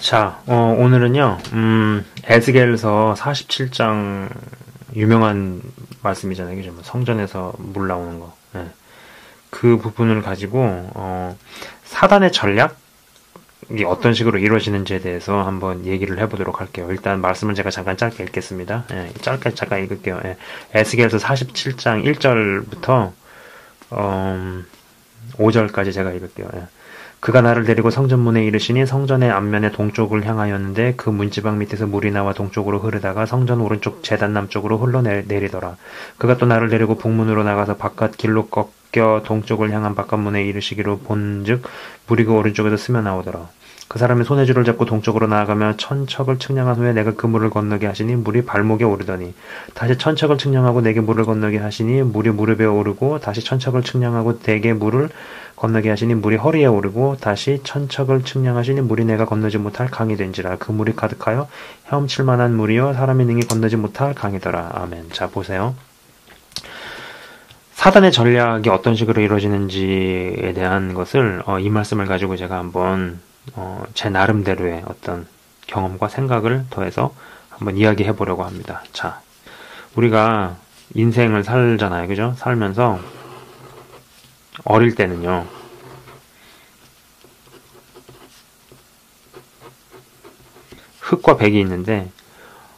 자, 오늘은요, 에스겔서 47장 유명한 말씀이잖아요. 그죠? 뭐 성전에서 물 나오는 거. 예. 그 부분을 가지고, 사단의 전략이 어떤 식으로 이루어지는지에 대해서 한번 얘기를 해보도록 할게요. 일단 말씀을 제가 잠깐 짧게 읽겠습니다. 예, 짧게 잠깐 읽을게요. 예. 에스겔서 47장 1절부터, 5절까지 제가 읽을게요. 예. 그가 나를 데리고 성전문에 이르시니 성전의 앞면의 동쪽을 향하였는데 그 문지방 밑에서 물이 나와 동쪽으로 흐르다가 성전 오른쪽 제단 남쪽으로 흘러내리더라. 그가 또 나를 데리고 북문으로 나가서 바깥 길로 꺾여 동쪽을 향한 바깥문에 이르시기로 본즉 물이 그 오른쪽에서 스며 나오더라. 그 사람이 손에 줄을 잡고 동쪽으로 나아가며 천척을 측량한 후에 내가 그 물을 건너게 하시니 물이 발목에 오르더니 다시 천척을 측량하고 내게 물을 건너게 하시니 물이 무릎에 오르고 다시 천척을 측량하고 내게 물을 건너게 하시니 물이 허리에 오르고 다시 천척을 측량하시니 물이 내가 건너지 못할 강이 된지라. 그 물이 가득하여 헤엄칠 만한 물이요 사람이 능히 건너지 못할 강이더라. 아멘. 자, 보세요. 사단의 전략이 어떤 식으로 이루어지는지에 대한 것을 이 말씀을 가지고 제가 한번 제 나름대로의 어떤 경험과 생각을 더해서 한번 이야기해 보려고 합니다. 자, 우리가 인생을 살잖아요. 그죠? 살면서 어릴 때는요, 흑과 백이 있는데,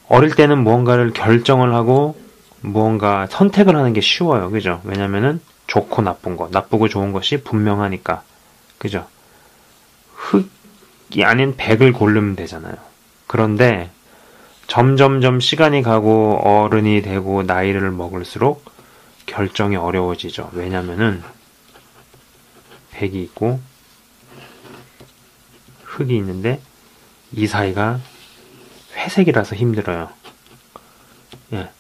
어릴 때는 무언가를 결정을 하고, 무언가 선택을 하는 게 쉬워요. 그죠? 왜냐면은, 좋고 나쁜 거, 나쁘고 좋은 것이 분명하니까. 그죠? 흑이 아닌 백을 고르면 되잖아요. 그런데, 점점점 시간이 가고, 어른이 되고, 나이를 먹을수록, 결정이 어려워지죠. 왜냐면은, 백이 있고 흑이 있는데 이 사이가 회색이라서 힘들어요. 예.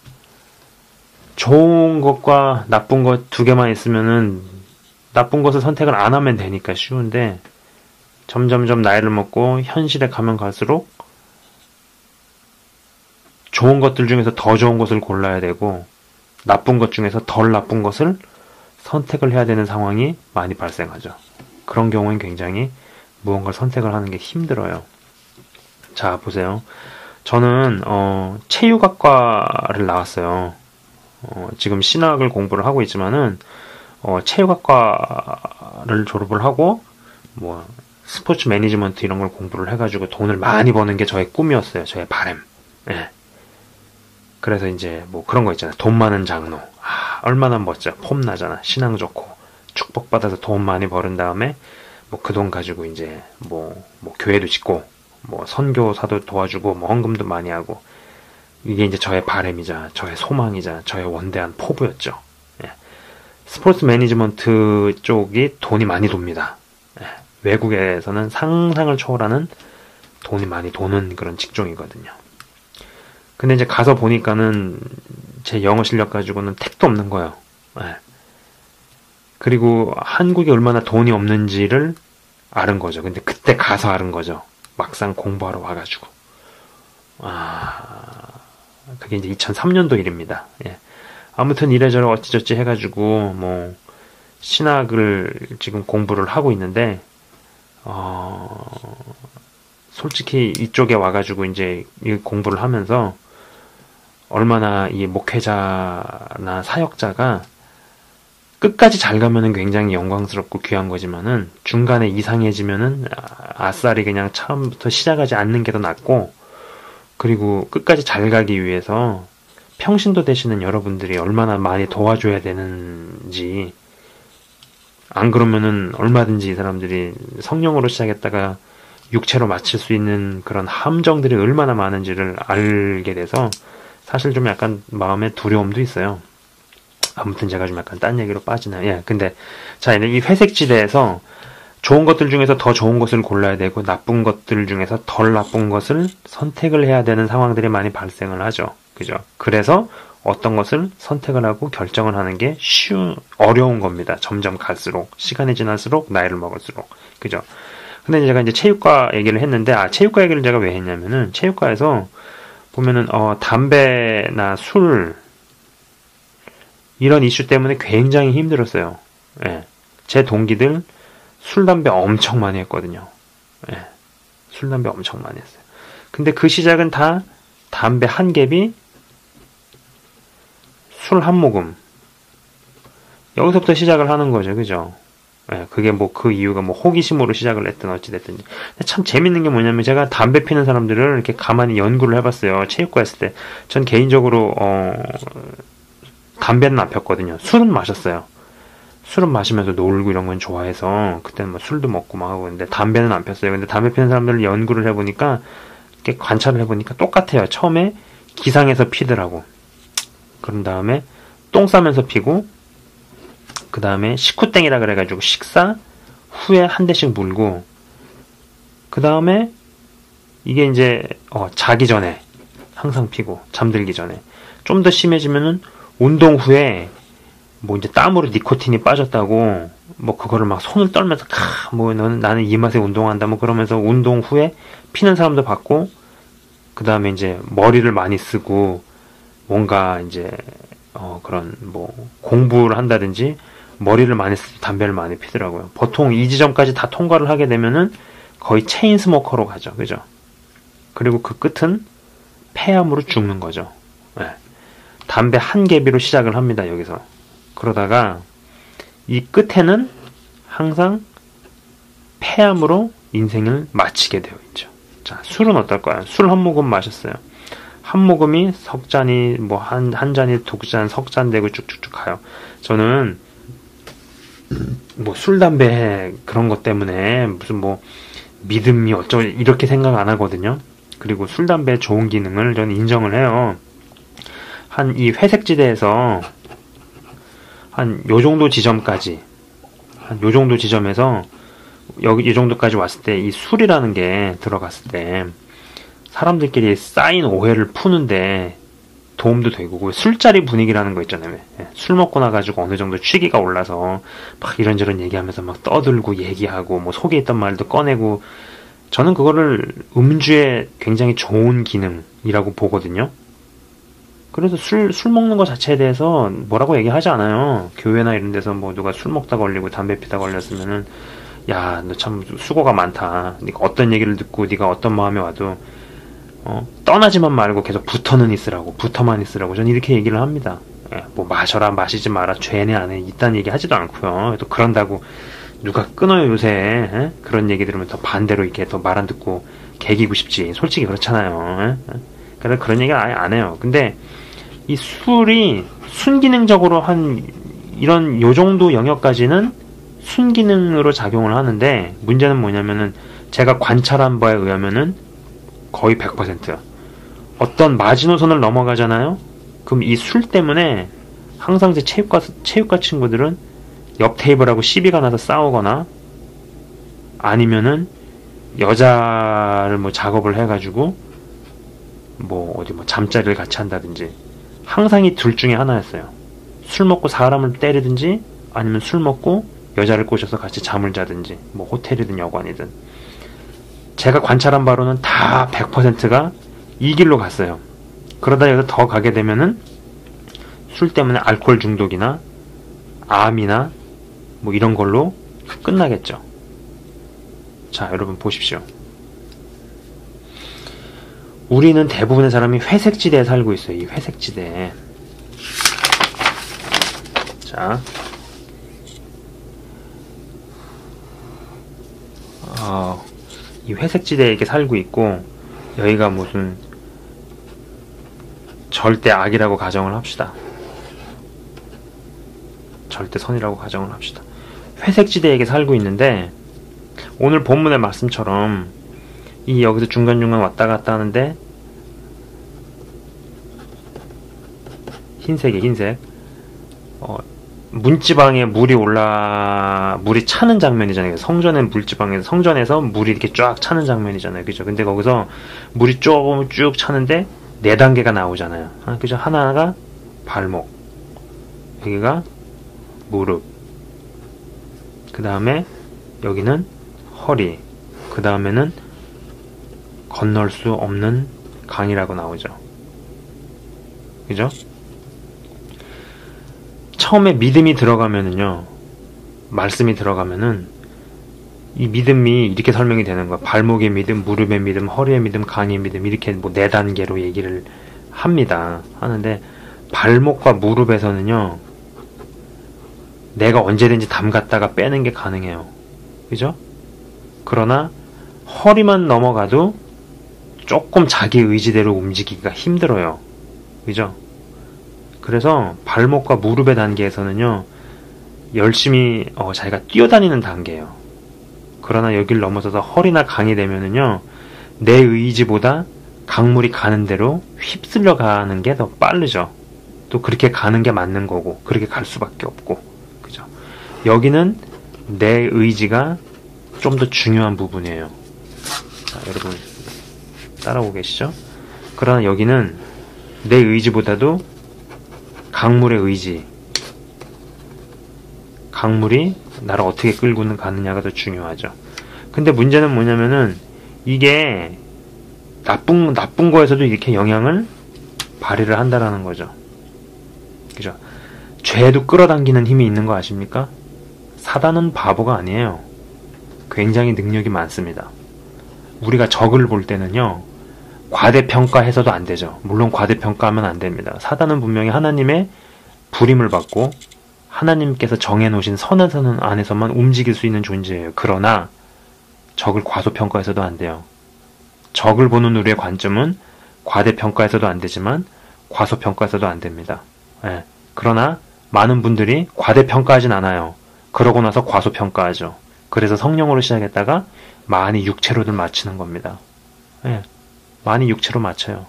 좋은 것과 나쁜 것 두 개만 있으면은 나쁜 것을 선택을 안 하면 되니까 쉬운데 점점점 나이를 먹고 현실에 가면 갈수록 좋은 것들 중에서 더 좋은 것을 골라야 되고 나쁜 것 중에서 덜 나쁜 것을 선택을 해야 되는 상황이 많이 발생하죠. 그런 경우엔 굉장히 무언가를 선택을 하는 게 힘들어요. 자, 보세요. 저는 체육학과를 나왔어요. 지금 신학을 공부를 하고 있지만은 체육학과를 졸업을 하고 뭐 스포츠 매니지먼트 이런 걸 공부를 해가지고 돈을 많이 버는 게 저의 꿈이었어요. 저의 바람. 예. 그래서 이제 뭐 그런 거 있잖아요. 돈 많은 장로. 얼마나 멋져. 폼나잖아. 신앙 좋고 축복받아서 돈 많이 벌은 다음에 뭐 그 돈 가지고 이제 뭐 교회도 짓고 뭐 선교사도 도와주고 뭐 헌금도 많이 하고 이게 이제 저의 바람이자 저의 소망이자 저의 원대한 포부였죠. 예. 스포츠 매니지먼트 쪽이 돈이 많이 돕니다. 예. 외국에서는 상상을 초월하는 돈이 많이 도는 그런 직종이거든요. 근데 이제 가서 보니까는 제 영어 실력 가지고는 택도 없는 거예요. 네. 그리고 한국이 얼마나 돈이 없는지를 알은 거죠. 근데 그때 가서 알은 거죠. 막상 공부하러 와가지고. 그게 이제 2003년도 일입니다. 예. 아무튼 이래저래 어찌저찌 해가지고 뭐 신학을 지금 공부를 하고 있는데 솔직히 이쪽에 와가지고 이제 이 공부를 하면서 얼마나 이 목회자나 사역자가 끝까지 잘 가면은 굉장히 영광스럽고 귀한 거지만은 중간에 이상해지면은 아싸리 그냥 처음부터 시작하지 않는 게 더 낫고 그리고 끝까지 잘 가기 위해서 평신도 되시는 여러분들이 얼마나 많이 도와줘야 되는지 안 그러면은 얼마든지 이 사람들이 성령으로 시작했다가 육체로 마칠 수 있는 그런 함정들이 얼마나 많은지를 알게 돼서 사실 좀 약간 마음에 두려움도 있어요. 아무튼 제가 좀 약간 딴 얘기로 빠지나요? 예, 근데 자, 이 회색지대에서 좋은 것들 중에서 더 좋은 것을 골라야 되고 나쁜 것들 중에서 덜 나쁜 것을 선택을 해야 되는 상황들이 많이 발생을 하죠. 그죠? 그래서 어떤 것을 선택을 하고 결정을 하는 게 어려운 겁니다. 점점 갈수록 시간이 지날수록 나이를 먹을수록. 그죠? 근데 제가 이제 체육과 얘기를 했는데 체육과 얘기를 제가 왜 했냐면은 체육과에서 보면은 담배나 술 이런 이슈 때문에 굉장히 힘들었어요. 예. 제 동기들 술 담배 엄청 많이 했거든요. 예. 술, 담배 엄청 많이 했어요. 근데 그 시작은 다 담배 한 갭이 술 한 모금. 여기서부터 시작을 하는 거죠. 그죠? 예, 그게 뭐 그 이유가 뭐 호기심으로 시작을 했든 어찌됐든. 참 재밌는 게 뭐냐면 제가 담배 피는 사람들을 이렇게 가만히 연구를 해봤어요. 체육과 했을 때. 전 개인적으로, 담배는 안 폈거든요. 술은 마셨어요. 술은 마시면서 놀고 이런 건 좋아해서 그때는 뭐 술도 먹고 막 하고 근데 담배는 안 폈어요. 근데 담배 피는 사람들을 연구를 해보니까 이렇게 관찰을 해보니까 똑같아요. 처음에 기상해서 피더라고. 그런 다음에 똥 싸면서 피고 그 다음에 식후땡이라 그래가지고 식사 후에 한 대씩 물고 그 다음에 이게 이제 자기 전에 항상 피고 잠들기 전에 좀 더 심해지면은 운동 후에 뭐 이제 땀으로 니코틴이 빠졌다고 뭐 그거를 막 손을 떨면서 뭐 나는 이 맛에 운동한다 뭐 그러면서 운동 후에 피는 사람도 봤고 그 다음에 이제 머리를 많이 쓰고 뭔가 이제 그런 뭐 공부를 한다든지 머리를 많이 쓰고 담배를 많이 피더라고요. 보통 이 지점까지 다 통과를 하게 되면은 거의 체인 스모커로 가죠. 그죠? 그리고 그 끝은 폐암으로 죽는 거죠. 네. 담배 한 개비로 시작을 합니다. 여기서. 그러다가 이 끝에는 항상 폐암으로 인생을 마치게 되어 있죠. 자, 술은 어떨까요? 술 한 모금 마셨어요. 한 모금이 석 잔이 뭐 한 잔이 두 잔, 석 잔 되고 쭉쭉쭉 가요. 저는 뭐 술, 담배 그런 것 때문에 무슨 뭐 믿음이 어쩌고 이렇게 생각 안 하거든요. 그리고 술, 담배 좋은 기능을 저는 인정을 해요. 한 이 회색지대에서 한 요 정도 지점까지 한 요 정도 지점에서 여기 이 정도까지 왔을 때 이 술이라는 게 들어갔을 때 사람들끼리 쌓인 오해를 푸는데 도움도 되고 그 술자리 분위기라는 거 있잖아요. 술 먹고 나가지고 어느 정도 취기가 올라서 막 이런저런 얘기하면서 막 떠들고 얘기하고 뭐 속에 있던 말도 꺼내고 저는 그거를 음주의 굉장히 좋은 기능이라고 보거든요. 그래서 술 먹는 거 자체에 대해서 뭐라고 얘기하지 않아요. 교회나 이런 데서 뭐 누가 술 먹다 걸리고 담배 피다 걸렸으면은 야, 너 참 수고가 많다. 네가 어떤 얘기를 듣고 네가 어떤 마음에 와도 떠나지만 말고 계속 붙어만 있으라고 저는 이렇게 얘기를 합니다. 예, 뭐 마셔라 마시지 마라 죄내 안에 있다는 얘기 하지도 않고요. 또 그런다고 누가 끊어요 요새. 예? 그런 얘기 들으면 더 반대로 이렇게 더 말 안 듣고 개기고 싶지. 솔직히 그렇잖아요. 예? 그래서 그런 얘기 아예 안 해요. 근데 이 술이 순기능적으로 한 이런 요 정도 영역까지는 순기능으로 작용을 하는데 문제는 뭐냐면은 제가 관찰한 바에 의하면은 거의 100%. 어떤 마지노선을 넘어가잖아요? 그럼 이 술 때문에 항상 제 체육과 친구들은 옆 테이블하고 시비가 나서 싸우거나 아니면은 여자를 뭐 작업을 해가지고 뭐 어디 뭐 잠자리를 같이 한다든지 항상 이 둘 중에 하나였어요. 술 먹고 사람을 때리든지 아니면 술 먹고 여자를 꼬셔서 같이 잠을 자든지 뭐 호텔이든 여관이든 제가 관찰한 바로는 다 100%가 이 길로 갔어요. 그러다 여기서 더 가게 되면은 술 때문에 알코올 중독이나 암이나 뭐 이런 걸로 끝나겠죠. 자, 여러분 보십시오. 우리는 대부분의 사람이 회색지대에 살고 있어요. 이 회색지대에. 자, 이 회색지대에 이렇게 살고 있고 여기가 무슨 절대 악이라고 가정을 합시다. 절대 선이라고 가정을 합시다. 회색지대에 이렇게 살고 있는데 오늘 본문의 말씀처럼 이 여기서 중간중간 왔다 갔다 하는데 흰색 문지방에 물이 차는 장면이잖아요. 성전에서 물이 이렇게 쫙 차는 장면이잖아요. 그죠? 근데 거기서 물이 쭉 차는데 4단계가 나오잖아요. 그죠? 하나가 발목, 여기가 무릎, 그 다음에 여기는 허리, 그 다음에는 건널 수 없는 강이라고 나오죠. 그죠? 처음에 믿음이 들어가면은요, 말씀이 들어가면은 이 믿음이 이렇게 설명이 되는 거야. 발목의 믿음, 무릎의 믿음, 허리의 믿음, 강의 믿음, 이렇게 뭐 4단계로 얘기를 합니다. 하는데, 발목과 무릎에서는요, 내가 언제든지 담갔다가 빼는 게 가능해요. 그죠? 그러나, 허리만 넘어가도 조금 자기 의지대로 움직이기가 힘들어요. 그죠? 그래서 발목과 무릎의 단계에서는요, 열심히 자기가 뛰어다니는 단계예요. 그러나 여기를 넘어서서 허리나 강이 되면은요, 내 의지보다 강물이 가는 대로 휩쓸려 가는 게 더 빠르죠. 또 그렇게 가는 게 맞는 거고, 그렇게 갈 수밖에 없고, 그죠? 여기는 내 의지가 좀 더 중요한 부분이에요. 자, 여러분 따라오고 계시죠? 그러나 여기는 내 의지보다도 강물의 의지, 강물이 나를 어떻게 끌고 가느냐가 더 중요하죠. 근데 문제는 뭐냐면은 이게 나쁜 거에서도 이렇게 영향을 발휘를 한다라는 거죠. 그죠? 죄도 끌어당기는 힘이 있는 거 아십니까? 사단은 바보가 아니에요. 굉장히 능력이 많습니다. 우리가 적을 볼 때는요, 과대평가해서도 안 되죠. 물론 과대평가하면 안 됩니다. 사단은 분명히 하나님의 부림을 받고 하나님께서 정해놓으신 선한 선 안에서만 움직일 수 있는 존재예요. 그러나 적을 과소평가해서도 안 돼요. 적을 보는 우리의 관점은 과대평가해서도 안 되지만 과소평가해서도 안 됩니다. 예. 그러나 많은 분들이 과대평가하진 않아요. 그러고 나서 과소평가하죠. 그래서 성령으로 시작했다가 많이 육체로들 맞추는 겁니다. 예. 많이 육체로 맞춰요.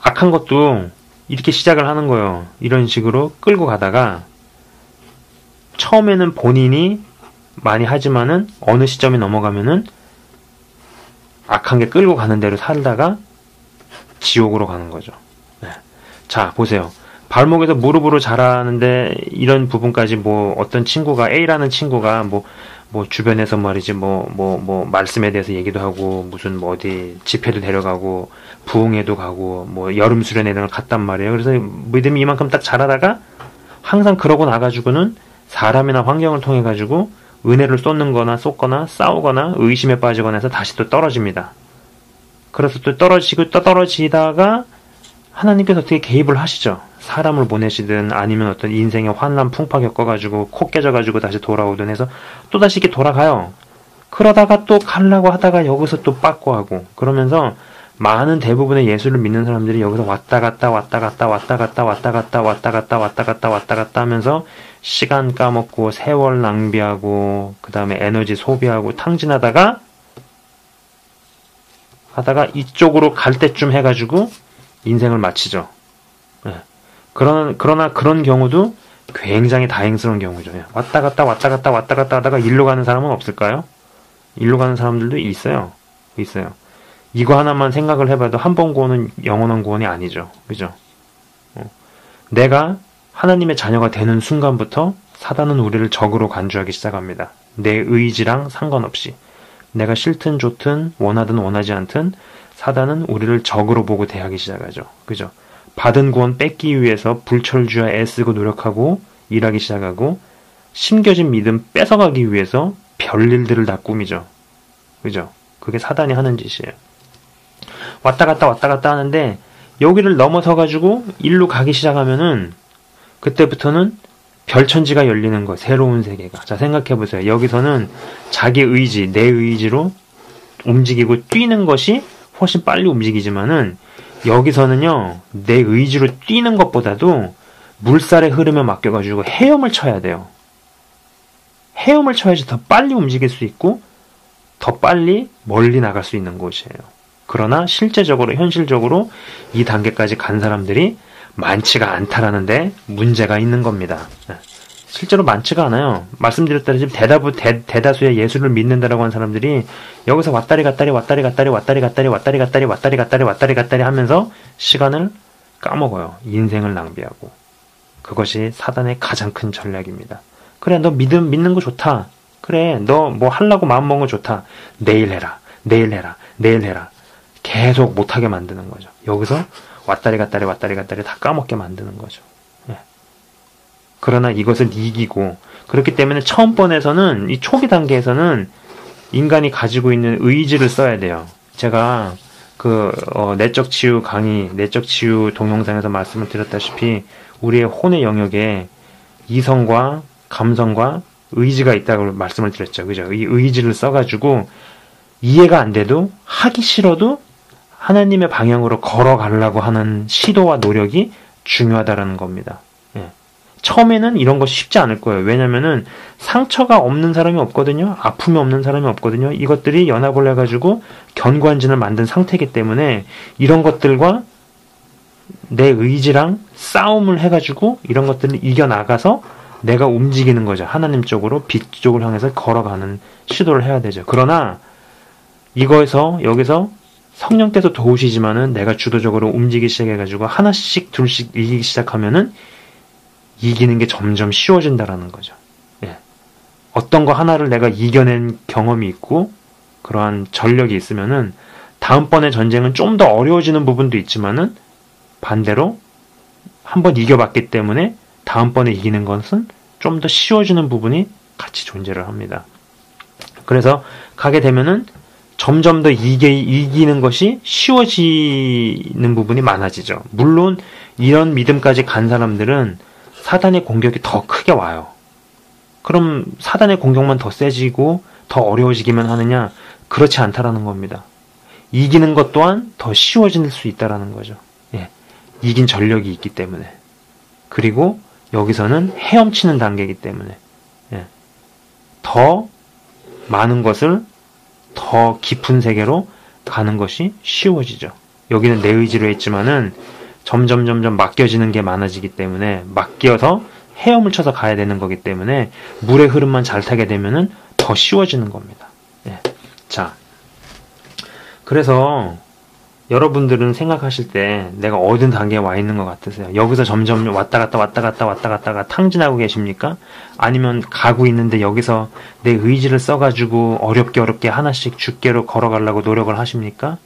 악한 것도 이렇게 시작을 하는 거예요. 이런 식으로 끌고 가다가 처음에는 본인이 많이 하지만은 어느 시점이 넘어가면은 악한 게 끌고 가는 대로 살다가 지옥으로 가는 거죠. 네. 자, 보세요. 발목에서 무릎으로 자라는데 이런 부분까지 뭐 어떤 친구가 A라는 친구가 뭐 주변에서 말이지 말씀에 대해서 얘기도 하고 무슨 뭐 어디 집회도 데려가고 부흥회도 가고 뭐 여름 수련회 이런 걸 갔단 말이에요. 그래서 믿음이 이만큼 딱 자라다가 항상 그러고 나가지고는 사람이나 환경을 통해 가지고 은혜를 쏟는거나 쏟거나 싸우거나 의심에 빠지거나 해서 다시 또 떨어집니다. 그래서 또 떨어지다가 하나님께서 어떻게 개입을 하시죠. 사람을 보내시든 아니면 어떤 인생의 환난 풍파 겪어가지고 코 깨져가지고 다시 돌아오든 해서 또다시 이렇게 돌아가요. 그러다가 또 가려고 하다가 여기서 또 빠꾸 하고 그러면서 많은 대부분의 예수를 믿는 사람들이 여기서 왔다 갔다 하면서 시간 까먹고 세월 낭비하고 그 다음에 에너지 소비하고 탕진하다가 이쪽으로 갈 때쯤 해가지고 인생을 마치죠. 네. 그러나 그런 경우도 굉장히 다행스러운 경우죠. 왔다 갔다 하다가 일로 가는 사람은 없을까요? 일로 가는 사람들도 있어요. 이거 하나만 생각을 해봐도 한 번 구원은 영원한 구원이 아니죠. 그죠? 내가 하나님의 자녀가 되는 순간부터 사단은 우리를 적으로 간주하기 시작합니다. 내 의지랑 상관없이. 내가 싫든 좋든 원하든 원하지 않든 사단은 우리를 적으로 보고 대하기 시작하죠. 그죠? 받은 구원 뺏기 위해서 불철주야 애쓰고 노력하고 일하기 시작하고 심겨진 믿음 뺏어가기 위해서 별일들을 다 꾸미죠. 그죠? 그게 사단이 하는 짓이에요. 왔다 갔다 하는데 여기를 넘어서가지고 일로 가기 시작하면은 그때부터는 별천지가 열리는 거예요. 새로운 세계가. 자, 생각해보세요. 여기서는 자기 의지, 내 의지로 움직이고 뛰는 것이 훨씬 빨리 움직이지만은 여기서는요, 내 의지로 뛰는 것보다도 물살의 흐름에 맡겨가지고 헤엄을 쳐야 돼요. 헤엄을 쳐야지 더 빨리 움직일 수 있고 더 빨리 멀리 나갈 수 있는 곳이에요. 그러나 실제적으로, 현실적으로 이 단계까지 간 사람들이 많지가 않다라는데 문제가 있는 겁니다. 실제로 많지가 않아요. 말씀드렸다시피 대다수의 예수를 믿는다라고 하는 사람들이 여기서 왔다리 갔다리 하면서 시간을 까먹어요. 인생을 낭비하고. 그것이 사단의 가장 큰 전략입니다. 그래, 너 믿는 거 좋다. 그래, 너 뭐 하려고 마음먹은 거 좋다. 내일 해라. 계속 못하게 만드는 거죠. 여기서 왔다리 갔다리 다 까먹게 만드는 거죠. 예. 그러나 이것을 이기고, 그렇기 때문에 처음 번에서는, 이 초기 단계에서는 인간이 가지고 있는 의지를 써야 돼요. 제가 내적 치유 강의, 내적 치유 동영상에서 말씀을 드렸다시피 우리의 혼의 영역에 이성과 감성과 의지가 있다고 말씀을 드렸죠. 그죠? 이 의지를 써가지고 이해가 안 돼도 하기 싫어도 하나님의 방향으로 걸어가려고 하는 시도와 노력이 중요하다라는 겁니다. 예. 처음에는 이런 것이 쉽지 않을 거예요. 왜냐면은 상처가 없는 사람이 없거든요. 아픔이 없는 사람이 없거든요. 이것들이 연합을 해가지고 견고한진을 만든 상태이기 때문에 이런 것들과 내 의지랑 싸움을 해가지고 이런 것들을 이겨나가서 내가 움직이는 거죠. 하나님 쪽으로, 빛 쪽을 향해서 걸어가는 시도를 해야 되죠. 그러나 여기서 성령께서 도우시지만은 내가 주도적으로 움직이기 시작해가지고 하나씩 둘씩 이기기 시작하면은 이기는 게 점점 쉬워진다라는 거죠. 예. 어떤 거 하나를 내가 이겨낸 경험이 있고 그러한 전력이 있으면은 다음번에 전쟁은 좀 더 어려워지는 부분도 있지만은 반대로 한번 이겨봤기 때문에 다음번에 이기는 것은 좀 더 쉬워지는 부분이 같이 존재를 합니다. 그래서 가게 되면은 점점 더 이기는 것이 쉬워지는 부분이 많아지죠. 물론 이런 믿음까지 간 사람들은 사단의 공격이 더 크게 와요. 그럼 사단의 공격만 더 세지고 더 어려워지기만 하느냐? 그렇지 않다라는 겁니다. 이기는 것 또한 더 쉬워질 수 있다라는 거죠. 예. 이긴 전력이 있기 때문에. 그리고 여기서는 헤엄치는 단계이기 때문에 더 많은 것을 더 깊은 세계로 가는 것이 쉬워지죠. 여기는 내 의지로 했지만은 점점 맡겨지는 게 많아지기 때문에 맡겨서 헤엄을 쳐서 가야 되는 거기 때문에 물의 흐름만 잘 타게 되면은 더 쉬워지는 겁니다. 예. 자, 그래서 여러분들은 생각하실 때 내가 어느 단계에 와 있는 것 같으세요? 여기서 점점 왔다 갔다가 탕진하고 계십니까? 아니면 가고 있는데 여기서 내 의지를 써가지고 어렵게 하나씩 죽게로 걸어가려고 노력을 하십니까?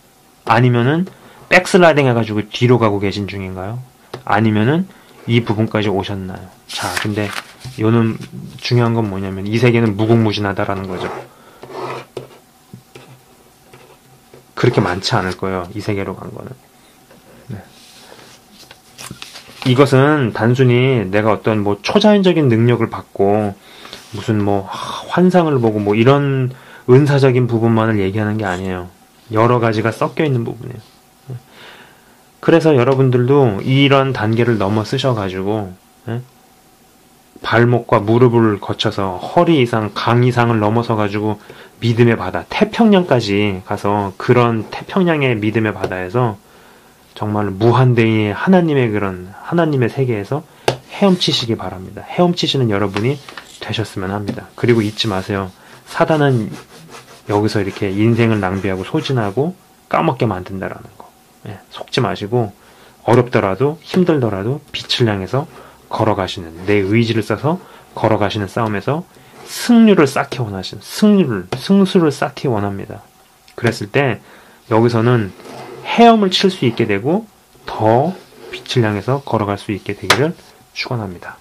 아니면은 백슬라이딩 해가지고 뒤로 가고 계신 중인가요? 아니면은 이 부분까지 오셨나요? 자, 근데 요는 중요한 건 뭐냐면 이 세계는 무궁무진하다라는 거죠. 그렇게 많지 않을 거예요. 이 세계로 간 거는. 네. 이것은 단순히 내가 어떤 초자연적인 능력을 받고 무슨 환상을 보고 이런 은사적인 부분만을 얘기하는 게 아니에요. 여러 가지가 섞여 있는 부분이에요. 그래서 여러분들도 이런 단계를 넘어서셔가지고 발목과 무릎을 거쳐서 허리 이상, 강 이상을 넘어서가지고 믿음의 바다, 태평양까지 가서 그런 태평양의 믿음의 바다에서 정말 무한대의 하나님의 세계에서 헤엄치시기 바랍니다. 헤엄치시는 여러분이 되셨으면 합니다. 그리고 잊지 마세요. 사단은 여기서 이렇게 인생을 낭비하고 소진하고 까먹게 만든다라는 거. 속지 마시고 어렵더라도 힘들더라도 빛을 향해서 걸어가시는, 내 의지를 써서 걸어가시는 싸움에서 승수를 쌓기 원합니다. 그랬을 때 여기서는 헤엄을 칠 수 있게 되고 더 빛을 향해서 걸어갈 수 있게 되기를 축원합니다.